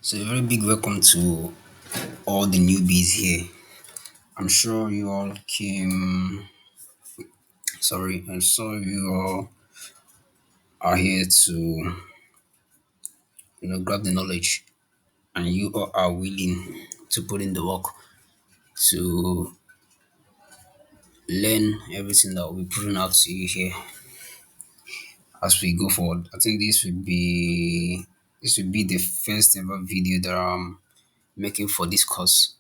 So a very big welcome to all the newbies here. I'm sure you all came. Sorry, I'm sure you all are here to grab the knowledge, and you all are willing to put in the work to learn everything that we're putting out to you here as we go forward. I think this would be the first ever video that I'm making for this course.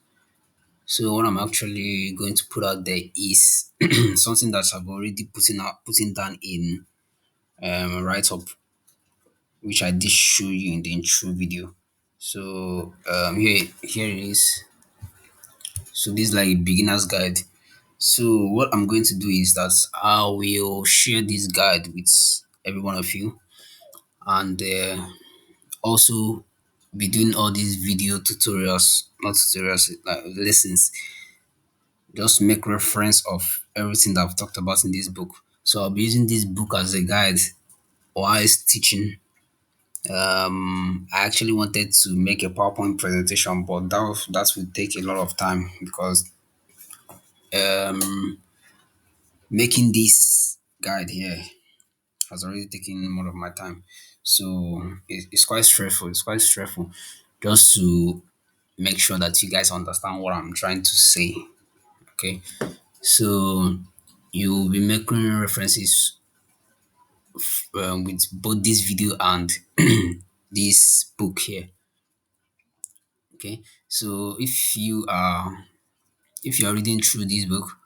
So what I'm actually going to put out there is something that I've already putting down in write up, which I did show you in the intro video. So here it is. So this is like a beginner's guide. So what I'm going to do is that I will share this guide with every one of you, and also be doing all these video tutorials, not tutorials, like lessons, just make reference of everything that I've talked about in this book. So I'll be using this book as a guide while it's teaching. I actually wanted to make a PowerPoint presentation, but that would take a lot of time because um, making this guide here has already taken more of my time. So it's quite stressful. It's quite stressful just to make sure that you guys understand what I'm trying to say. Okay, so you'll be making references with both this video and this book here. Okay, so if you are reading through this book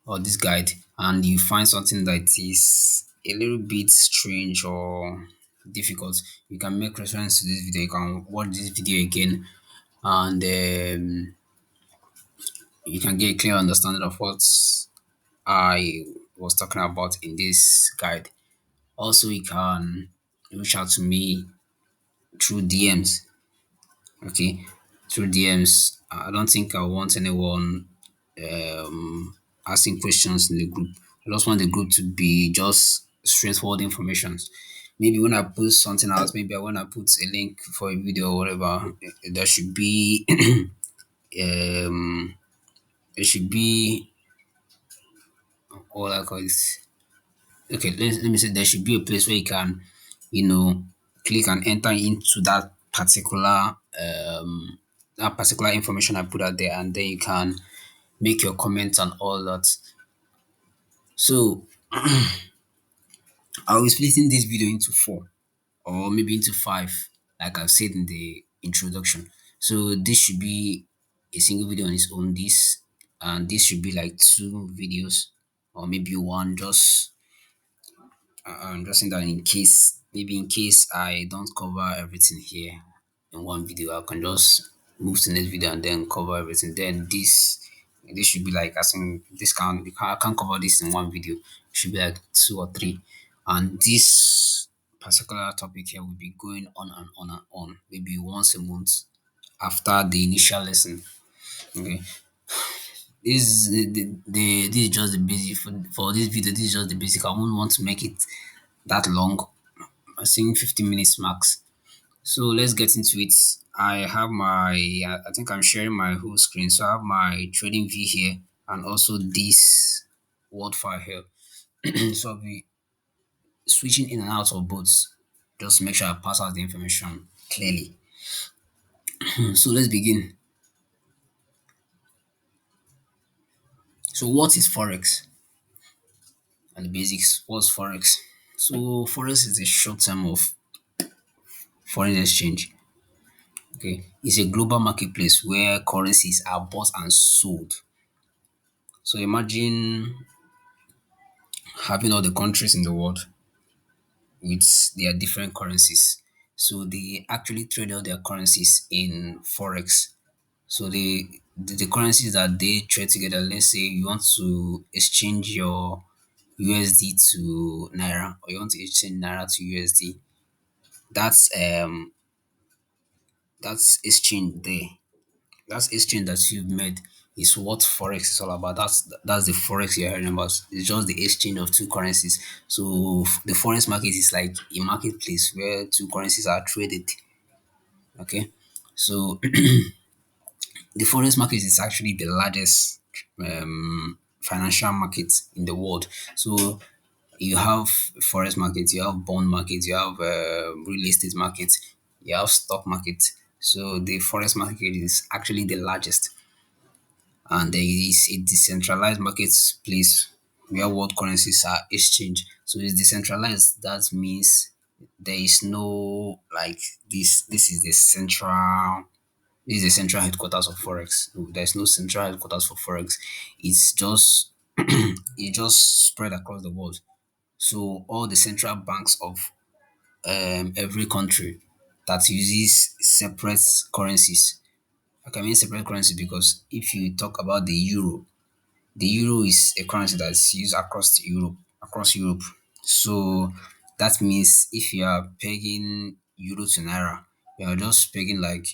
or this guide and you find something that is a little bit strange or difficult, you can make reference to this video. You can watch this video again, and you can get a clear understanding of what I was talking about in this guide. Also, you can reach out to me through DMs. Okay, through DMs. I don't think I want anyone asking questions in the group. I just want the group to be just straightforward information. Maybe when I put something out, maybe when I put a link for a video or whatever, there should be um there should be all I call it. Okay, let me say there should be a place where you can, you know, click and enter into that particular information I put out there, and then you can make your comments and all that. So I'll be splitting this video into four or maybe into five, like I've said in the introduction. So this should be a single video on its own. This and this should be like two videos or maybe one, just in that in case, maybe in case I don't cover everything here in one video, I can just move to the next video and then cover everything. Then this should be like, I think this I can't cover this in one video. It should be like two or three, and this particular topic here will be going on and on and on, maybe once a month after the initial lesson. Okay, this is just the basic for this video. This is just the basic. I won't want to make it that long. I think 15 minutes max. So let's get into it. I think I'm sharing my whole screen. So I have my trading view here and also this word file here. So I'll be switching in and out of both. Just make sure I pass out the information clearly. So let's begin. So what is Forex and the basics? What's Forex? So Forex is a short term of foreign exchange. Okay, it's a global marketplace where currencies are bought and sold. So imagine having all the countries in the world with their different currencies. So they actually trade all their currencies in forex. So the currencies that they trade together. Let's say you want to exchange your USD to naira, or you want to exchange naira to USD. That's um that's exchange there. That's exchange that you've made is what forex is all about. That's the forex you're hearing about. It's just the exchange of two currencies. So the forex market is like a marketplace where two currencies are traded. Okay. So the forex market is actually the largest financial market in the world. So you have forex market, you have bond market, you have real estate market, you have stock market. So the forex market is actually the largest, and there is a decentralized marketplace where world currencies are exchanged. So it's decentralized. That means there is no like this is the central, this is the central headquarters of forex. No, there's no central headquarters for forex. It's just it just spread across the world. So all the central banks of every country that uses separate currencies. I mean separate currency because if you talk about the euro is a currency that's used across Europe. So that means if you are pegging euro to naira, you are just pegging like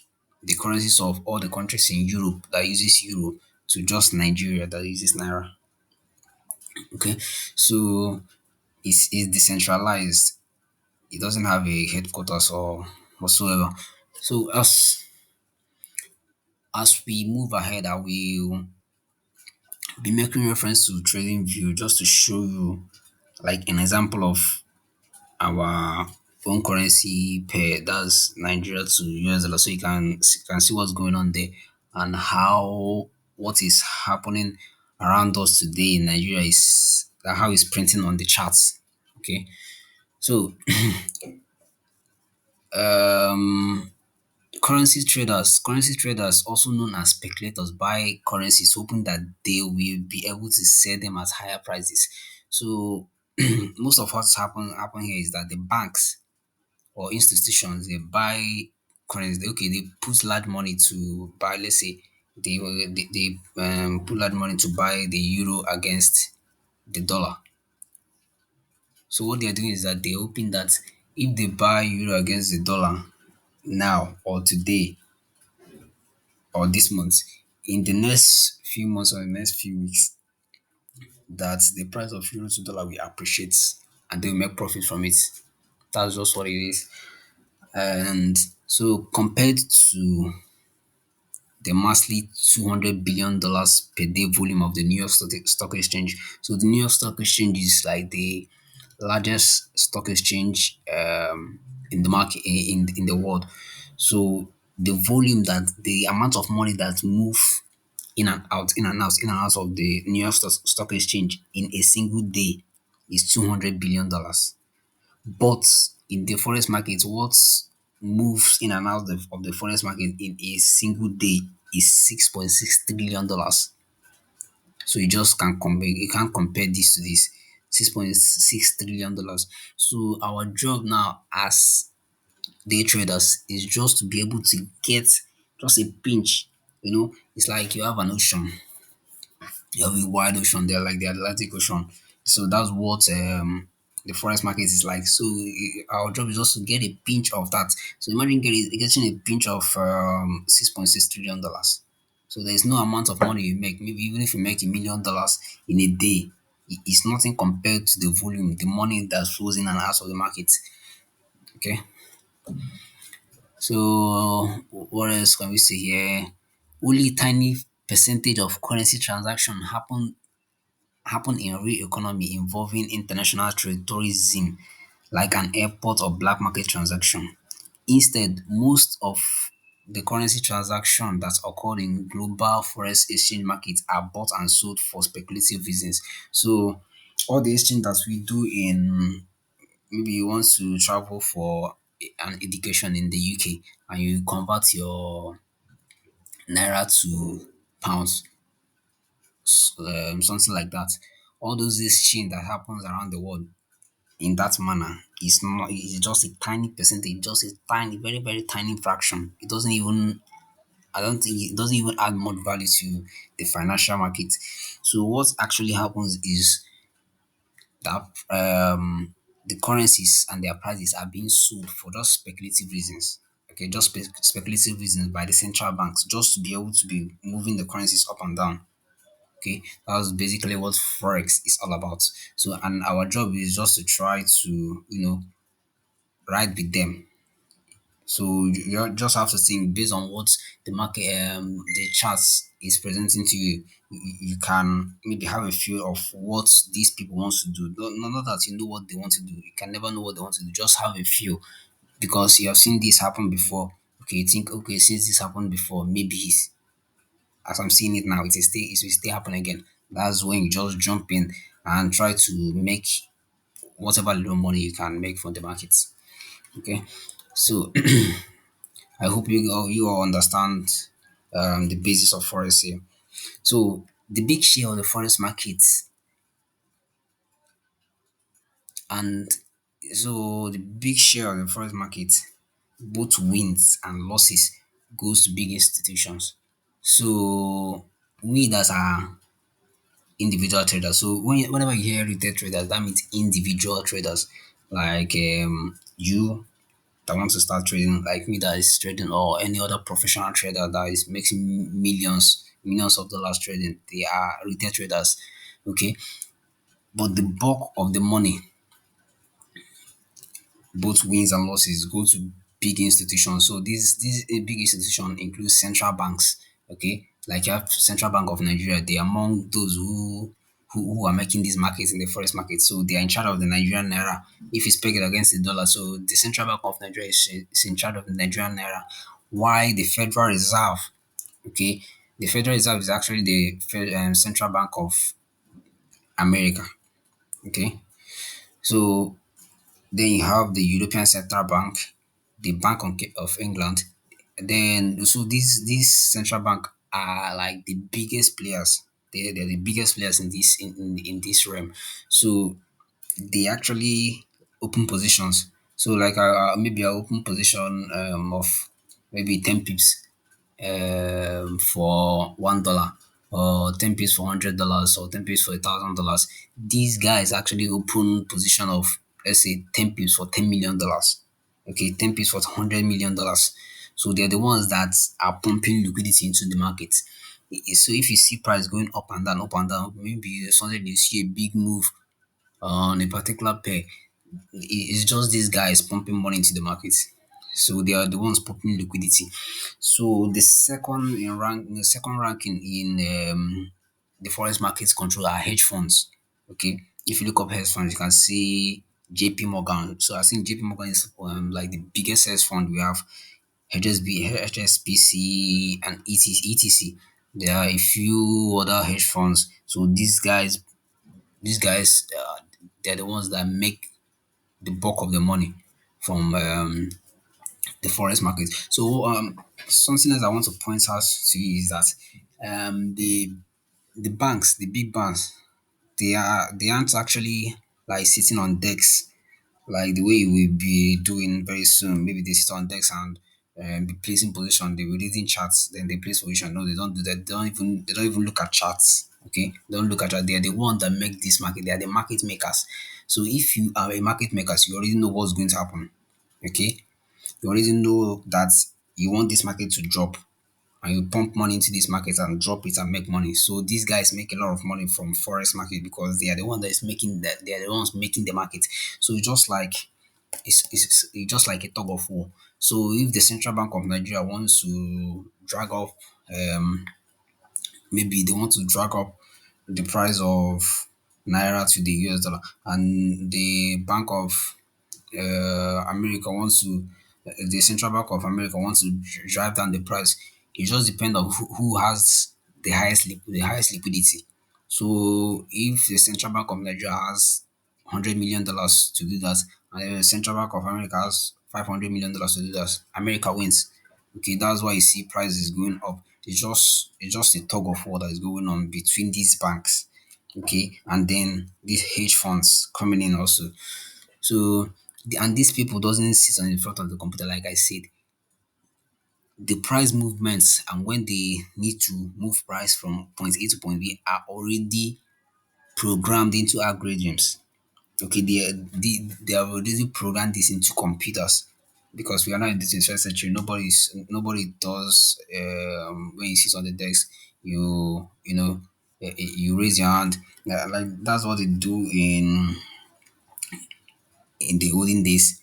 the currencies of all the countries in Europe that uses euro to just Nigeria that uses naira. Okay, so it's decentralized. It doesn't have a headquarters or whatsoever. So as we move ahead, I will be making reference to TradingView just to show you like an example of our own currency pair, that's Nigeria to US dollar, so you can see what's going on there and how what is happening around us today in Nigeria is how it's printing on the charts. Okay, so um currency traders, also known as speculators, buy currencies hoping that they will be able to sell them at higher prices. So most of what's happen here is that the banks or institutions, they buy currency. Okay, they put large money to buy. Let's say they put large money to buy the euro against the dollar. So what they're doing is that they're hoping that if they buy euro against the dollar now or today or this month, in the next few months or the next few weeks, that the price of euro to dollar will appreciate and they'll make profit from it. That's just what it is. And so compared to the monthly $200 billion per day volume of the New York Stock Exchange. So the New York Stock Exchange is like the largest stock exchange in the market in the world. So the volume, that the amount of money that move in and out of the New York Stock Exchange in a single day is $200 billion. But in the forex market, what moves in and out of the forex market in a single day is $6.6 trillion. So you can't compare this to this $6.6 trillion. So our job now as day traders is just to be able to get just a pinch. It's like you have an ocean, you have a wide ocean there, like the Atlantic Ocean. So that's what the forest market is like. So our job is also to get a pinch of that. So imagine getting a pinch of $6.6 trillion. So there is no amount of money you make. Maybe even if you make $1 million in a day, it's nothing compared to the volume, the money that flows in and out of the market. Okay. So what else can we say here? Only tiny percentage of currency transaction happen in real economy involving international trade, tourism, like an airport or black market transaction. Instead, most of the currency transaction that occur in global forex exchange markets are bought and sold for speculative reasons. So all the exchange that we do in, maybe you want to travel for an education in the UK and you convert your naira to pounds, something like that. All those exchange that happens around the world in that manner is just a tiny percentage, just a tiny, very, very tiny fraction. It doesn't even, I don't think it doesn't even add much value to the financial market. So what actually happens is that the currencies and their prices are being sold for just speculative reasons. Okay, just speculative reasons by the central banks, just to be able to be moving the currencies up and down. Okay, that's basically what forex is all about. So, and our job is just to try to ride with them. So you just have to think based on what the market, the charts is presenting to you. You can maybe have a feel of what these people want to do. Not that you know what they want to do. You can never know what they want to do. Just have a feel because you have seen this happen before. Okay, you think okay, since this happened before, maybe as I'm seeing it now, it will still happen again. That's when you just jump in and try to make whatever little money you can make from the markets. Okay, so I hope you all understand the basis of forex here. So the big share of the forex markets, and so the big share of the forex market, both wins and losses, goes to big institutions. So we that are individual traders. So whenever you hear retail traders, that means individual traders, like you that wants to start trading, like me that is trading, or any other professional trader that is making millions of dollars trading. They are retail traders, okay. But the bulk of the money, both wins and losses, go to big institutions. So these big institution includes central banks. Okay, like you have Central Bank of Nigeria. They are among those who are making these markets in the forex market. So they are in charge of the Nigerian naira. If it's pegged against the dollar, so the Central Bank of Nigeria is in charge of the Nigerian naira. Why the Federal Reserve? Okay, the Federal Reserve is actually the Central Bank of America. Okay, so then you have the European Central Bank, the Bank of England. Then so these central bank are like the biggest players. They're the biggest players in in this realm. So they actually open positions. So like maybe I open position of maybe 10 pips for $1, or 10 pips for $100, or 10 pips for $1,000. These guys actually open position of, let's say, 10 pips for $10 million. Okay, 10 pips for $100 million. So they're the ones that are pumping liquidity into the market. So if you see price going up and down, maybe suddenly you see a big move on a particular pair. It's just these guys pumping money into the market. So they are the ones pumping liquidity. So the second ranking in the forex markets control are hedge funds. Okay, if you look up hedge funds, you can see JP Morgan. So I think JP Morgan is like the biggest hedge fund we have. HSBC and etc. There are a few other hedge funds. So these guys, they're the ones that make the bulk of the money from the forex market. So something else I want to point out to you is that the banks, the big banks, they aren't actually like sitting on decks like the way you will be doing very soon. Maybe they sit on decks and be placing position. They will reading charts, then they place position. No, they don't do that. They don't even look at charts. Okay, they don't look at charts. They are the ones that make this market. They are the market makers. So if you are a market maker, you already know what's going to happen. Okay, you already know that you want this market to drop, and you pump money into this market and drop it and make money. So these guys make a lot of money from forex market because they are the one that is making that they are the ones making the market. So it's just like a tug of war. So if the Central Bank of Nigeria wants to drag up, maybe they want to drag up the price of naira to the US dollar, and the Bank of America wants to, the Central Bank of America wants to drive down the price. It just depends on who has the highest liquidity. So if the Central Bank of Nigeria has $100 million to do that, and the Central Bank of America has $500 million to do that, America wins. Okay, that's why you see prices going up. It's just a tug of war that is going on between these banks. Okay, and then these hedge funds coming in also. So, and these people doesn't sit on in front of the computer, like I said. The price movements and when they need to move price from point A to point B are already programmed into algorithms. Okay, they have already programmed this into computers because we are not in the 21st century. Nobody does when you sit on the desk, you raise your hand. Like that's what they do in the olden days.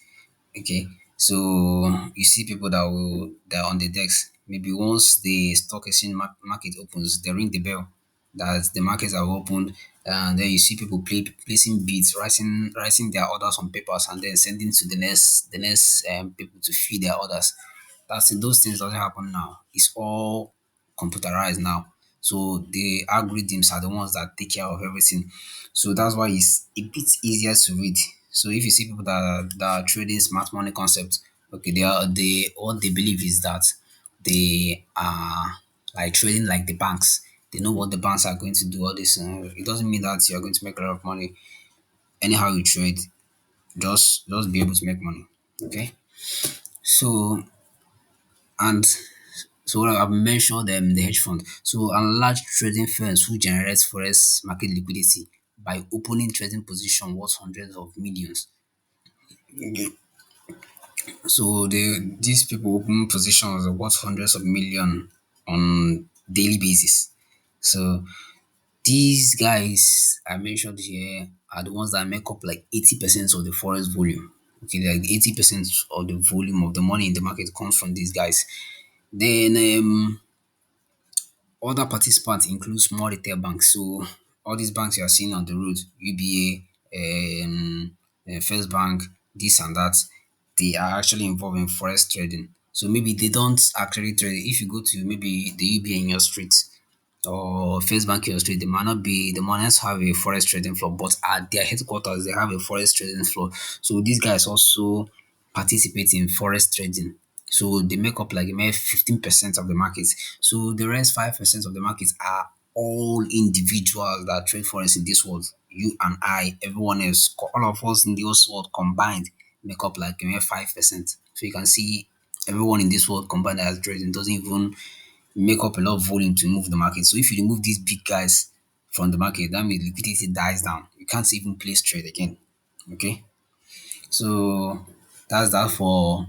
Okay. So you see people that are on the decks. Maybe once the stock exchange market opens, they ring the bell that the markets are opened, and then you see people placing bids, writing their orders on papers, and then sending to the next people to fill their orders. Those things doesn't happen now. It's all computerized now. So the algorithms are the ones that take care of everything. So that's why it's a bit easier to read. So if you see people that are trading smart money concepts, okay, they what they believe is that they are like trading like the banks. They know what the banks are going to do. All this, it doesn't mean that you're going to make a lot of money. Anyhow you trade, just be able to make money. Okay. So and so what I've mentioned the hedge fund. So and large trading firms who generate forex market liquidity by opening trading position worth hundreds of millions. So these people open positions worth hundreds of million on daily basis. So these guys I mentioned here are the ones that make up like 80% of the forex volume. Okay, like 80% of the volume of the money in the market comes from these guys. Then other participants include small retail banks. So all these banks you are seeing on the road, UBA, First Bank, this and that, they are actually involved in forex trading. So maybe they don't actually trade. If you go to maybe the UBA in your street or First Bank in your street, they might not be the miners have a forex trading floor, but at their headquarters they have a forex trading floor. So these guys also participate in forex trading. So they make up like a mere 15% of the market. So the rest 5% of the market are all individuals that trade forex in this world. You and I, everyone else, all of us in this world combined make up like a mere 5%. So you can see everyone in this world combined that has trading doesn't even make up a lot of volume to move the market. So if you remove these big guys from the market, that means liquidity dies down. You can't even place trade again. Okay. So that's that for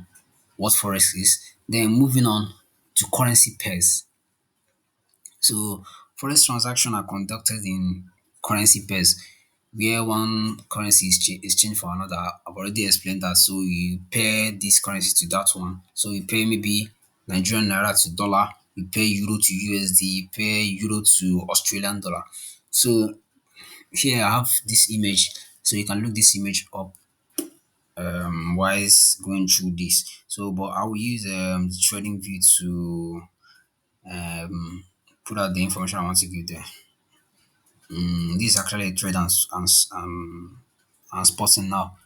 what forex is. Then moving on to currency pairs. So forex transactions are conducted in currency pairs where one currency is changed for another. I've already explained that. So you pair this currency to that one. So you pay maybe Nigerian naira to dollar, you pay euro to USD, you pay euro to Australian dollar. So here I have this image. So you can look this image up whilst going through this. So but I will use the trading view to put out the information I want to give there. This is actually a trade and spotting now.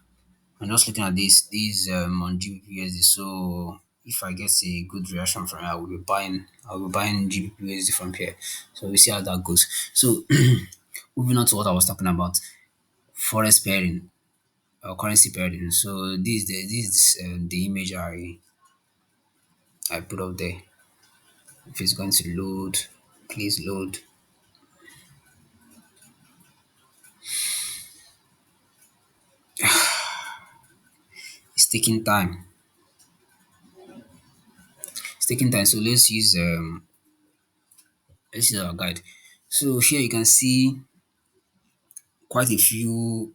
I'm just looking at this on GBPUSD. So if I get a good reaction from here, I will be buying GBPUSD from here. So we see how that goes. So moving on to what I was talking about, forex pairing or currency pairing. So this is the image I put up there. If it's going to load, please load. It's taking time. It's taking time. So let's use our guide. So here you can see quite a few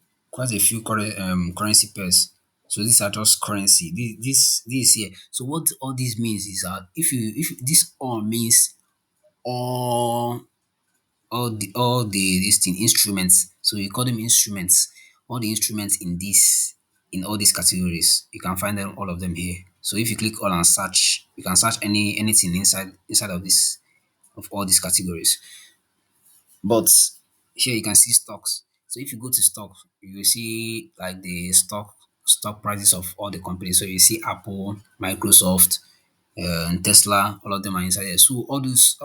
currency pairs. So these are just currency. This here. So what all this means is that if this all means all all the this thing instruments. So you call them instruments. All the instruments in all these categories. You can find them all of them here. So if you click all and search, you can search anything inside of this of all these categories. But here you can see stocks. So if you go to stocks, you will see like the stock prices of all the companies. So you see Apple, Microsoft, Tesla, all of them are inside there. So all these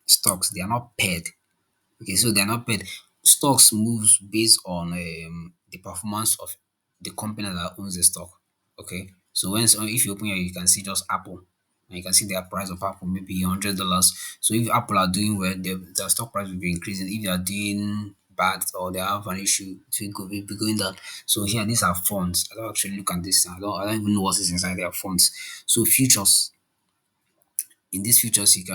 stocks they are not paired. Okay, so they're not paid. Stocks moves based on the performance of the company that owns the stock. Okay, so if you open here, you can see just Apple, and you can see their price of Apple maybe $100. So if Apple are doing well, their stock price will be increasing. If they are doing bad or they have an issue, it will be going down. So here, these are funds. I don't actually look at this. I don't even know what is inside their funds. So futures, in these futures you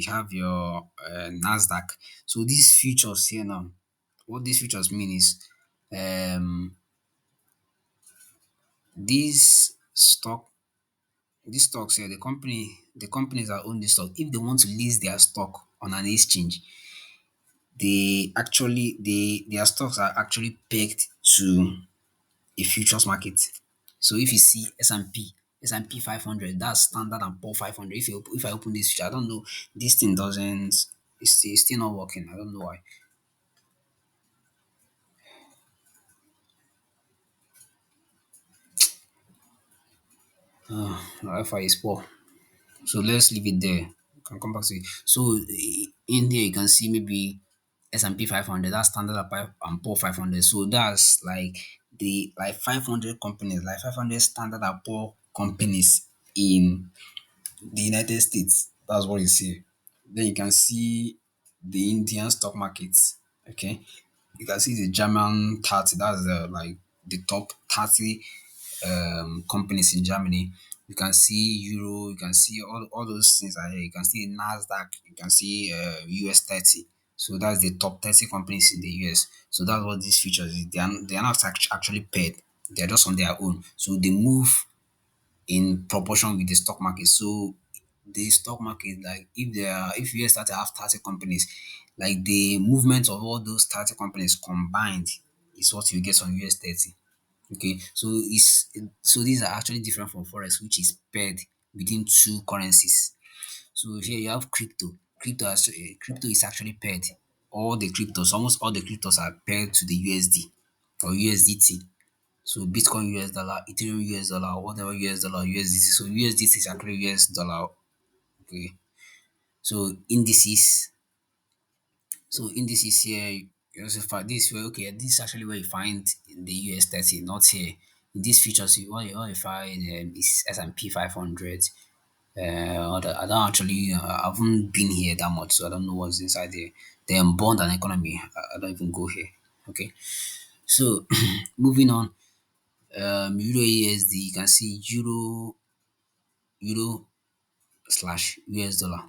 have your Nasdaq. So these futures here now, what these futures mean is um these stock, these stocks here, the companies that own the stock, if they want to list their stock on an exchange, their stocks are actually pegged to a futures market. So if you see S&P 500, that's Standard and Poor 500. If I open this future, I don't know, this thing doesn't, it's still not working. I don't know why. Wi-Fi is poor. So let's leave it there. We can come back to it. So in there you can see maybe S&P 500, that's Standard and Poor 500. So that's like the like 500 companies, like 500 Standard and Poor companies in the United States. That's what you see. Then you can see the Indian stock markets. Okay, you can see the German 30. That's the top 30 companies in Germany. You can see Euro. You can see all those things are here. You can see Nasdaq. You can see US 30. So that's the top 30 companies in the US. So that's what these features is. They are not actually paid. They are just on their own. So they move in proportion with the stock market. So the stock market, like if US start to have 30 companies, like the movement of all those 30 companies combined is what you get on US 30. Okay, so these are actually different from forex, which is paired within two currencies. So here you have crypto. Crypto is actually paired. Almost all the cryptos are paired to the USD or USDT. So Bitcoin US dollar, Ethereum US dollar, whatever US dollar, USDT. So USDT is actually US dollar. Okay. So indices here, you also find this where okay, this is actually where you find the US 30, not here. In these features, what you find is S&P 500. I don't actually, I haven't been here that much, so I don't know what's inside there. Then bond and economy, I don't even go here. Okay. So moving on, Euro USD, you can see Euro slash US dollar.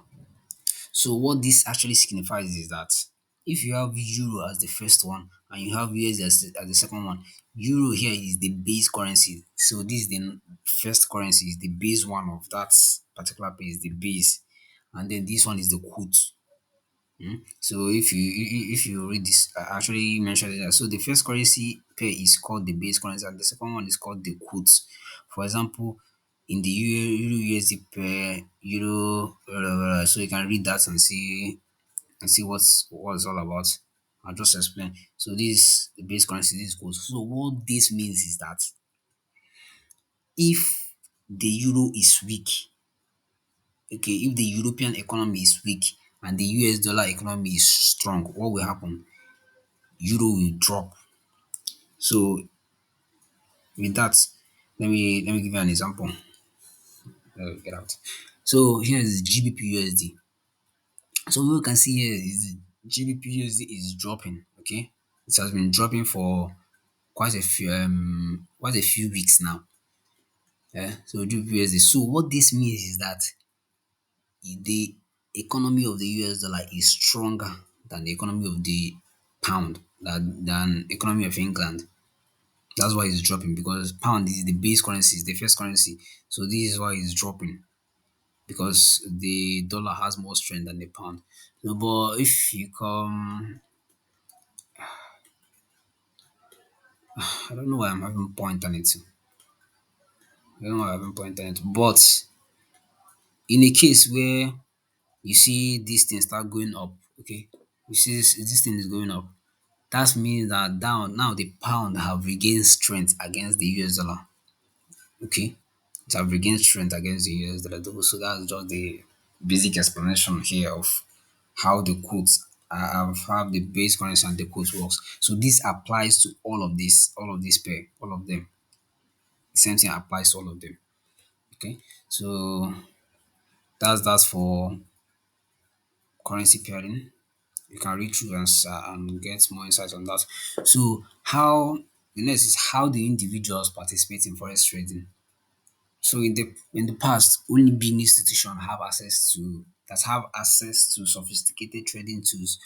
So what this actually signifies is that if you have Euro as the first one and you have USD as the second one, Euro here is the base currency. So this is the first currency, is the base one of that particular pair, is the base, and then this one is the quote. So if you read this, I actually mentioned it. So the first currency pair is called the base currency, and the second one is called the quotes. For example, in the Euro USD pair, Euro, so you can read that and see what's all about. I'll just explain. So this is the base currency, this is quotes. So what this means is that if the euro is weak, okay, if the European economy is weak and the US dollar economy is strong, what will happen? Euro will drop. So with that, let me give you an example. Get out. So here is GBP USD. So what we can see here is GBP USD is dropping. Okay, it has been dropping for quite a few weeks now. Yeah. So GBP USD. So what this means is that the economy of the US dollar is stronger than the economy of the pound, than economy of England. That's why it's dropping, because pound is the base currency, is the first currency. So this is why it's dropping, because the dollar has more strength than the pound. So, but if you come, I don't know why I'm having point on it. I don't know why I'm having point on it. But in a case where you see this thing start going up, okay, you see this thing is going up. That means that down now the pound have regained strength against the US dollar. Okay, it have regained strength against the US dollar. So that's just the basic explanation here of how the quotes how the base currency and the quotes works. So this applies to all of this pair, all of them. The same thing applies to all of them. Okay, so that's for currency pairing. You can read through and get more insights on that. So how the next is how the individuals participate in forex trading. So in the past, only big institutions have access to sophisticated trading tools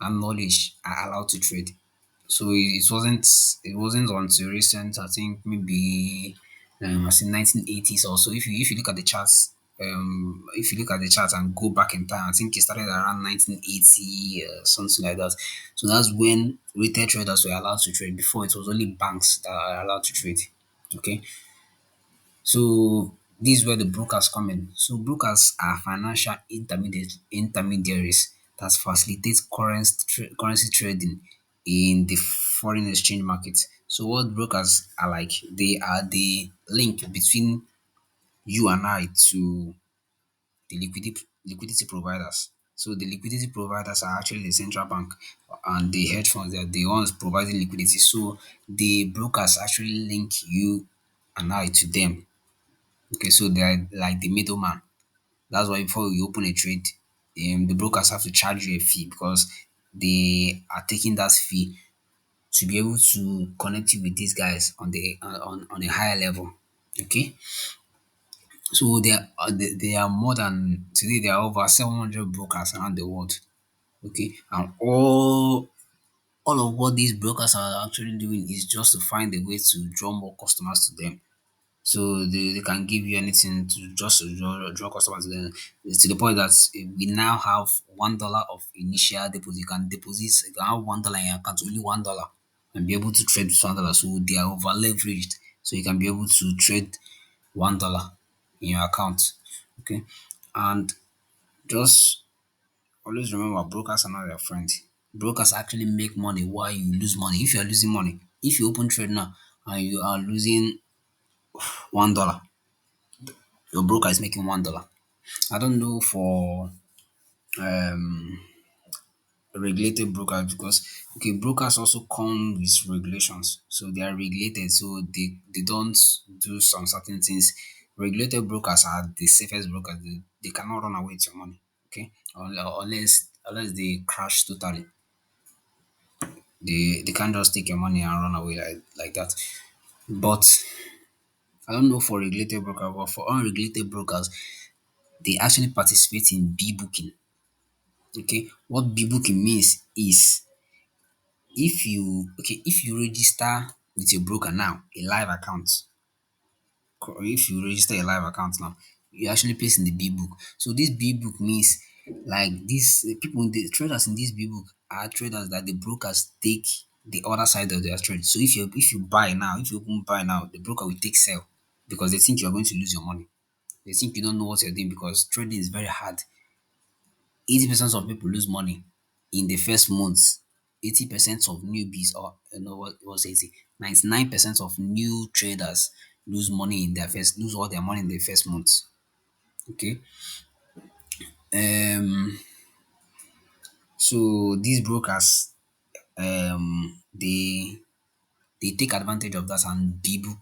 and knowledge are allowed to trade. So it wasn't until recent, I think maybe As in 1980s also. If you look at the charts, if you look at the charts and go back in time, I think it started around 1980, something like that. So that's when retail traders were allowed to trade. Before it was only banks that are allowed to trade. Okay, so this is where the brokers come in. So brokers are financial intermediaries that facilitate currency trading in the foreign exchange market. So what brokers are like, they are the link between you and I to the liquidity providers. So the liquidity providers are actually the central bank and the hedge funds. They are the ones providing liquidity. So the brokers actually link you and I to them. Okay, so they are like the middleman. That's why before you open a trade, the brokers have to charge you a fee because they are taking that fee to be able to connect you with these guys on the on a higher level. Okay, so there are more than today. There are over 700 brokers around the world. Okay, and all of what these brokers are actually doing is just to find a way to draw more customers to them. So they can give you anything to just to draw customers. Then it's to the point that we now have $1 of initial deposit. You can deposit, you can have $1 in your account, only $1, and be able to trade with $1. So they are over leveraged. So you can be able to trade $1 in your account. Okay. And just always remember, brokers are not your friend. Brokers actually make money while you lose money. If you are losing money, if you open trade now and you are losing $1, your broker is making $1. I don't know for um regulated brokers, because okay, brokers also come with regulations. So they are regulated, so they don't do some certain things. Regulated brokers are the safest brokers. They cannot run away with your money. Okay, unless they crash totally. They can't just take your money and run away like that. But I don't know for regulated brokers, but for unregulated brokers, they actually participate in B booking. Okay, what B booking means is, if you register with your broker now, a live account, if you register a live account now, you actually place in the B book. So this B book means, like, these people, the traders in this B book are traders that the brokers take the other side of their trade. So if you buy now, if you open buy now, the broker will take sell because they think you're going to lose your money. They think you don't know what you're doing because trading is very hard. 80% of people lose money in the first month. 80% of newbies, or what was 80? 99% of new traders lose all their money in the first month. Okay. Um so these brokers, they take advantage of that and B book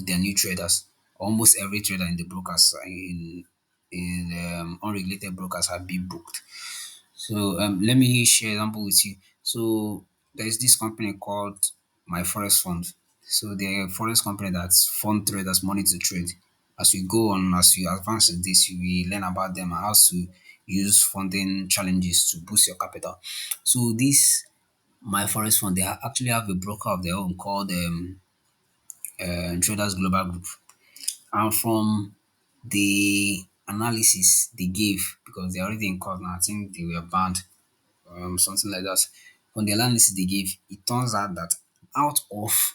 their new traders. Almost every trader in the brokers in unregulated brokers are B booked. So let me share example with you. So there's this company called My Forest Fund. So they're a forest company that fund traders money to trade. As we go on, as we advance in this, we learn about them and how to use funding challenges to boost your capital. So this My Forest Fund, actually have a broker of their own called Traders Global Group. And from the analysis they gave, because they're already in court now, I think they were banned, something like that. From the analysis they gave, it turns out that out of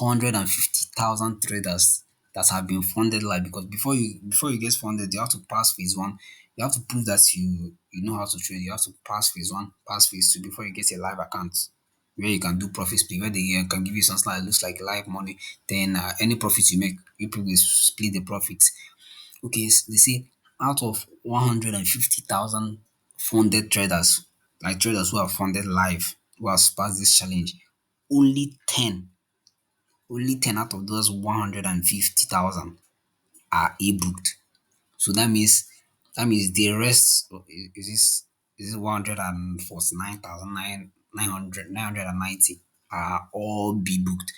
150,000 traders that have been funded live, because before you get funded, you have to pass phase one. You have to prove that you know how to trade. You have to pass phase one, pass phase two before you get a live account where you can do profit split, where they can give you something that looks like live money. Then any profits you make, you people will split the profits. Okay, they say out of 150,000 funded traders, like traders who are funded live, who have passed this challenge, only 10, only 10 out of those 150,000 are e-booked. So that means the rest is 149,990 are all be booked.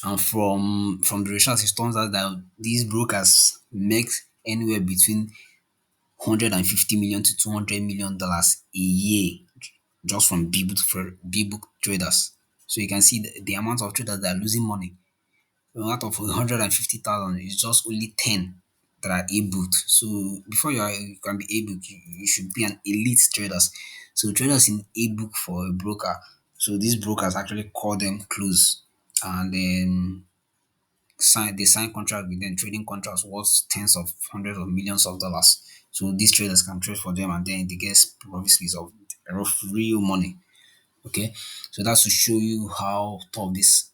And from the research, it turns out that these brokers make anywhere between 150 million to $200 million a year just from B book traders. So you can see the amount of traders that are losing money. Out of 150,000, it's just only 10 that are ebooked. So before you can be ebook, you should be an elite traders. So traders in ebook for a broker. So these brokers actually call them close, and then sign contract with them, trading contracts worth tens of hundreds of millions of dollars. So these traders can trade for them, and then they get obviously of real money. Okay, so that's to show you how tough this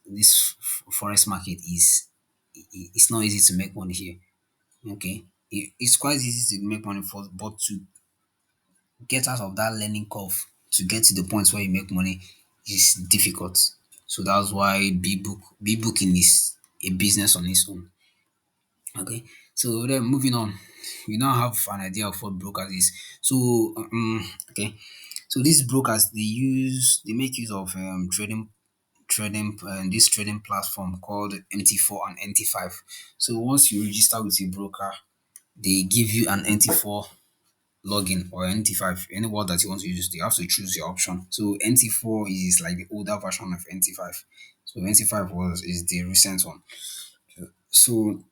forex market is. It's not easy to make money here. Okay, it's quite easy to make money for, but to get out of that learning curve to get to the point where you make money is difficult. So that's why B booking is a business on its own. Okay, so then moving on, you now have an idea of what brokers is. So okay, so these brokers they make use of trading this trading platform called MT4 and NT5. So once you register with a broker, they give you an NT4 login or NT5, any word that you want to use. You have to choose your option. So NT4 is like the older version of NT5. So NT5 was is the recent one. So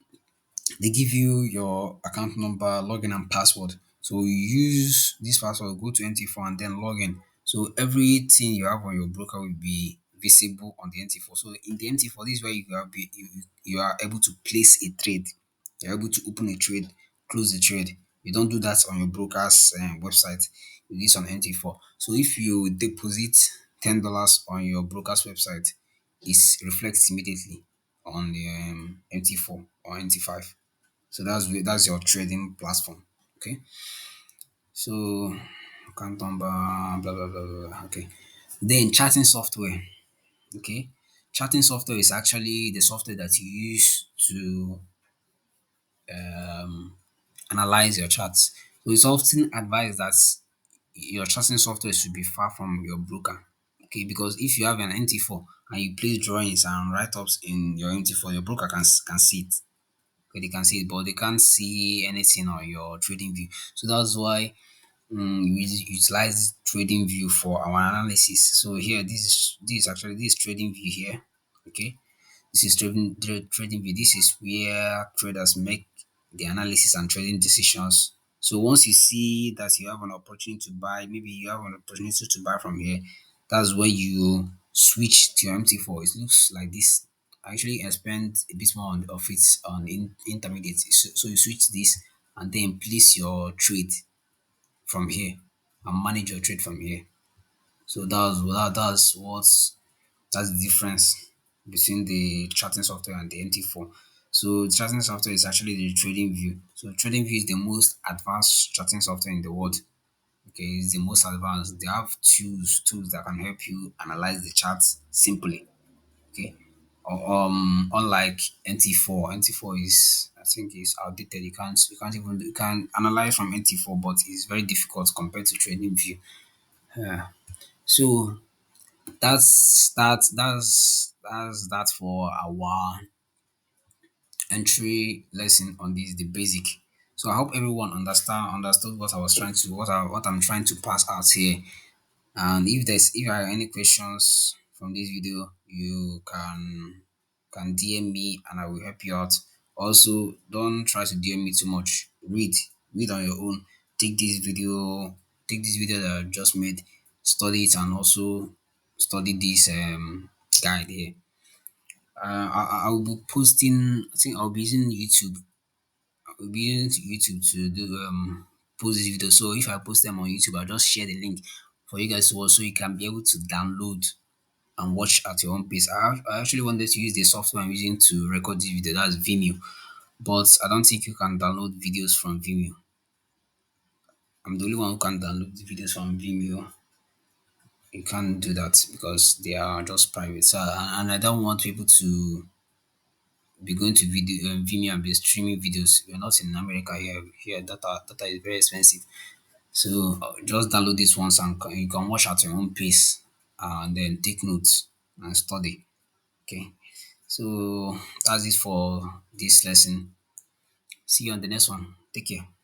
they give you your account number, login, and password. So you use this password, go to NT4 and then log in. So everything you have on your broker will be visible on the NT4. So in the NT4, this is where you are able to place a trade. You're able to open a trade, close the trade. You don't do that on your broker's website. You do this on NT4. So if you deposit $10 on your broker's website, it reflects immediately on the MT4 or NT5. So that's your trading platform. Okay. So account number, blah blah blah blah. Okay. Then chatting software. Okay. Chatting software is actually the software that you use to analyze your charts. So it's often advised that your chatting software should be far from your broker. Okay, because if you have an MT4 and you place drawings and write-ups in your MT4, your broker can see it. Okay, they can see it, but they can't see anything on your trading view. So that's why we utilize trading view for our analysis. So here, this is trading view here. Okay, this is trading view. This is where traders make the analysis and trading decisions. So once you see that you have an opportunity to buy, maybe you have an opportunity to buy from here, that's where you switch to your MT4. It looks like this. I actually spend a bit more on of it on intermediate. So you switch this and then place your trade from here and manage your trade from here. So that's the difference between the charting software and the MT4. So charting software is actually the trading view. So trading view is the most advanced charting software in the world. Okay, it's the most advanced. They have tools that can help you analyze the charts simply. Okay. Unlike NT4, NT4 is I think is outdated. You can analyze from NT4, but it's very difficult compared to trading view. Yeah. So that's that for our entry lesson on this, the basic. So I hope everyone understood what I was trying to what I'm trying to pass out here. And if there are any questions from this video, you can DM me and I will help you out. Also, don't try to DM me too much. Read on your own. Take this video, take this video that I just made, study it, and also study this guide here. I will be posting. I think I'll be using YouTube. I'll be using YouTube to do post this video. So if I post them on YouTube, I'll just share the link for you guys to watch, so you can be able to download and watch at your own pace. I actually wanted to use the software I'm using to record this video. That's Vimeo, but I don't think you can download videos from Vimeo. I'm the only one who can download the videos from Vimeo. You can't do that because they are just private. So and I don't want people to be going to Vimeo and be streaming videos. We're not in America here. Here, data is very expensive. So just download this once and you can watch at your own pace and then take notes and study. Okay. So that's it for this lesson. See you on the next one. Take care.